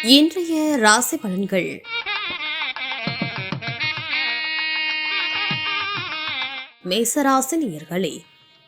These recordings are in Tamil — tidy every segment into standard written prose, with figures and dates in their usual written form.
இன்றைய ராசி பலன்கள். மேசராசி நேயர்களே,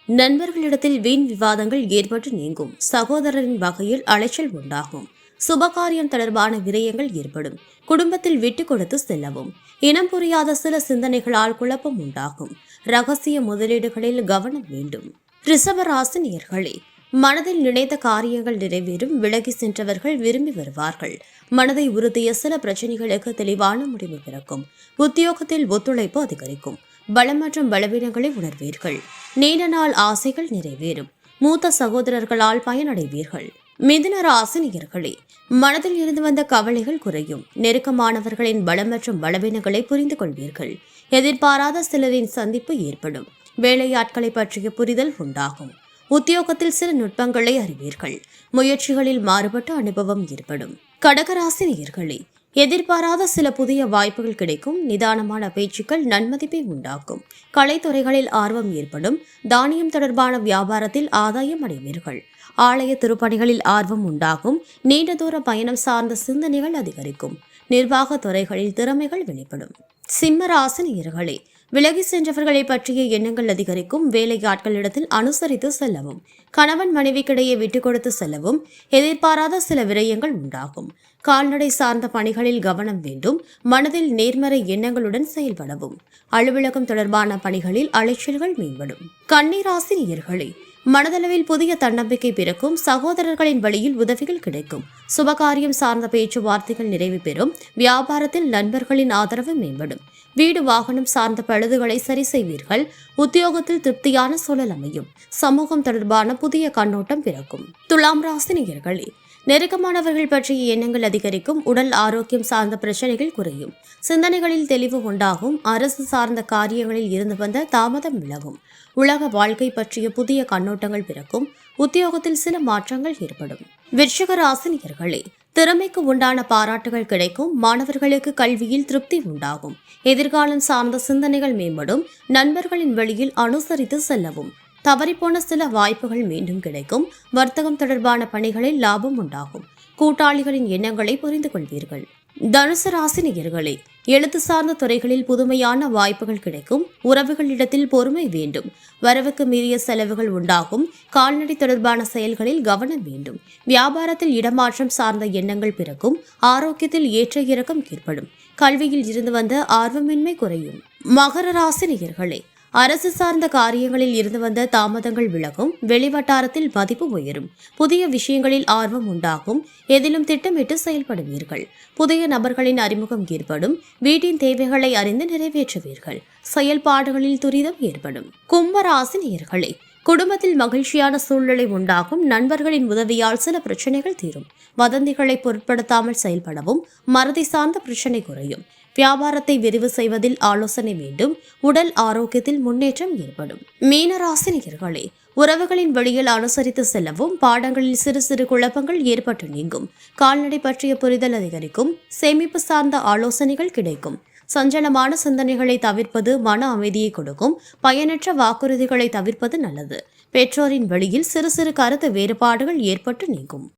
நண்பர்களிடத்தில் வீண் விவாதங்கள் ஏற்பட்டு நீங்கும். சகோதரரின் வகையில் அலைச்சல் உண்டாகும். சுபகாரியம் தொடர்பான விரயங்கள் ஏற்படும். குடும்பத்தில் விட்டுக் கொடுத்து செல்லவும். இனம் புரியாத சில சிந்தனைகளால் குழப்பம் உண்டாகும். ரகசிய முதலீடுகளில் கவனம் வேண்டும். ரிஷபராசி நேயர்களே, மனதில் நினைத்த காரியங்கள் நிறைவேறும். விலகி சென்றவர்கள் விரும்பி வருவார்கள். மனதை உறுதிய சில பிரச்சனைகளுக்கு தெளிவான முடிவு பிறக்கும். உத்தியோகத்தில் ஒத்துழைப்பு அதிகரிக்கும். பலம் மற்றும் பலவீனங்களை உணர்வீர்கள். நீண்ட நாள் ஆசைகள் நிறைவேறும். மூத்த சகோதரர்களால் பயனடைவீர்கள். மிதுன ராசி நேயர்களே, மனதில் இருந்து வந்த கவலைகள் குறையும். நெருக்கமானவர்களின் பலம் மற்றும் பலவீனங்களை புரிந்து கொள்வீர்கள். எதிர்பாராத சிலரின் சந்திப்பு ஏற்படும். வேலையாட்களை பற்றிய புரிதல் உண்டாகும். உத்தியோகத்தில் சில நுட்பங்களை அறிவீர்கள். முயற்சிகளில் மாறுபட்ட அனுபவம் ஏற்படும். கடகராசி நேயர்களே, எதிர்பாராத சில புதிய வாய்ப்புகள் கிடைக்கும். நிதானமான பேச்சுக்கள் நன்மதிப்பை உண்டாக்கும். கலைத்துறைகளில் ஆர்வம் ஏற்படும். தானியம் தொடர்பான வியாபாரத்தில் ஆதாயம் அடைவீர்கள். ஆலய திருப்பணிகளில் ஆர்வம் உண்டாகும். நீண்ட தூர பயணம் சார்ந்த சிந்தனைகள் அதிகரிக்கும். நிர்வாக துறைகளில் திறமைகள் வெளிப்படும். சிம்ம ராசி நேயர்களே, விலகி சென்றவர்களை பற்றிய எண்ணங்கள் அதிகரிக்கும். வேலையாட்களிடத்தில் அனுசரித்து செல்லவும். கணவன் மனைவிக்கிடையே விட்டுக் கொடுத்து செல்லவும். எதிர்பாராத சில விரயங்கள் உண்டாகும். கால்நடை சார்ந்த பணிகளில் கவனம் வேண்டும். மனதில் நேர்மறை எண்ணங்களுடன் செயல்படவும். அலுவலகம் தொடர்பான பணிகளில் அலைச்சல்கள் மேம்படும். கன்னிராசி நேயர்களே, மனதளவில் புதிய தன்னம்பிக்கை பிறக்கும். சகோதரர்களின் வழியில் உதவிகள் கிடைக்கும். சுபகாரியம் சார்ந்த பேச்சுவார்த்தைகள் நிறைவு பெறும். வியாபாரத்தில் நண்பர்களின் ஆதரவு மேம்படும். வீடு வாகனம் சார்ந்த பழுதுகளை சரி செய்வீர்கள். உத்தியோகத்தில் திருப்தியான சூழல் அமையும். சமூகம் தொடர்பான புதிய கண்ணோட்டம் பிறக்கும். துலாம் ராசி நேயர்களே, நெருக்கமானவர்கள் பற்றிய எண்ணங்கள் அதிகரிக்கும். உடல் ஆரோக்கியம் சார்ந்த பிரச்சனைகள் குறையும். சிந்தனைகளில் தெளிவு உண்டாகும். அரசு சார்ந்த காரியங்களில் இருந்து வந்த தாமதம் விலகும். உலக வாழ்க்கை பற்றிய புதிய கண்ணோட்டங்கள் பிறக்கும். உத்தியோகத்தில் சில மாற்றங்கள் ஏற்படும். விருச்சிக ராசி நேயர்களே, திறமைக்கு உண்டான பாராட்டுகள் கிடைக்கும். மாணவர்களுக்கு கல்வியில் திருப்தி உண்டாகும். எதிர்காலம் சார்ந்த சிந்தனைகள் மேம்படும். நண்பர்களின் வழியில் அனுசரித்து செல்லவும். தவறிப்போன சில வாய்ப்புகள் மீண்டும் கிடைக்கும். வர்த்தகம் தொடர்பான பணிகளில் லாபம் உண்டாகும். கூட்டாளிகளின் எண்ணங்களை புரிந்து கொள்வீர்கள். தனுசு ராசி நேயர்களே, எழுத்து சார்ந்த துறைகளில் புதுமையான வாய்ப்புகள் கிடைக்கும். உறவுகளிடத்தில் பொறுமை வேண்டும். வரவுக்கு மீறிய செலவுகள் உண்டாகும். கால்நடை தொடர்பான செயல்களில் கவனம் வேண்டும். வியாபாரத்தில் இடமாற்றம் சார்ந்த எண்ணங்கள் பிறக்கும். ஆரோக்கியத்தில் ஏற்ற இறக்கம் ஏற்படும். கல்வியில் இருந்து வந்த ஆர்வமின்மை குறையும். மகர ராசி நேயர்களே, அரசு சார்ந்த காரியங்களில் இருந்து வந்த தாமதங்கள் விலகும். வெளிவட்டாரத்தில் மதிப்பு உயரும். புதிய விஷயங்களில் ஆர்வம் உண்டாகும். எதிலும் திட்டமிட்டு செயல்படுவீர்கள். புதிய நபர்களின் அறிமுகம் ஏற்படும். வீட்டின் தேவைகளை அறிந்து நிறைவேற்றுவீர்கள். செயல்பாடுகளில் துரிதம் ஏற்படும். கும்பராசி நேயர்களே, குடும்பத்தில் மகிழ்ச்சியான சூழ்நிலை உண்டாகும். நண்பர்களின் உதவியால் சில பிரச்சனைகள் தீரும். வதந்திகளை பொருட்படுத்தாமல் செயல்படவும். மறதி சார்ந்த பிரச்சனை குறையும். வியாபாரத்தை விரிவு செய்வதில் ஆலோசனை வேண்டும். உடல் ஆரோக்கியத்தில் முன்னேற்றம் ஏற்படும். மீனராசி நேயர்களே, உறவுகளின் வழியில் அனுசரித்து செல்லவும். பாடங்களில் சிறு சிறு குழப்பங்கள் ஏற்பட்டு நீங்கும். கால்நடை பற்றிய புரிதல் அதிகரிக்கும். சேமிப்பு சார்ந்த ஆலோசனைகள் கிடைக்கும். சஞ்சலமான சிந்தனைகளை தவிர்ப்பது மன அமைதியை கொடுக்கும். பயனற்ற வாக்குறுதிகளை தவிர்ப்பது நல்லது. பெற்றோரின் வழியில் சிறு சிறு கருத்து வேறுபாடுகள் ஏற்பட்டு நீங்கும்.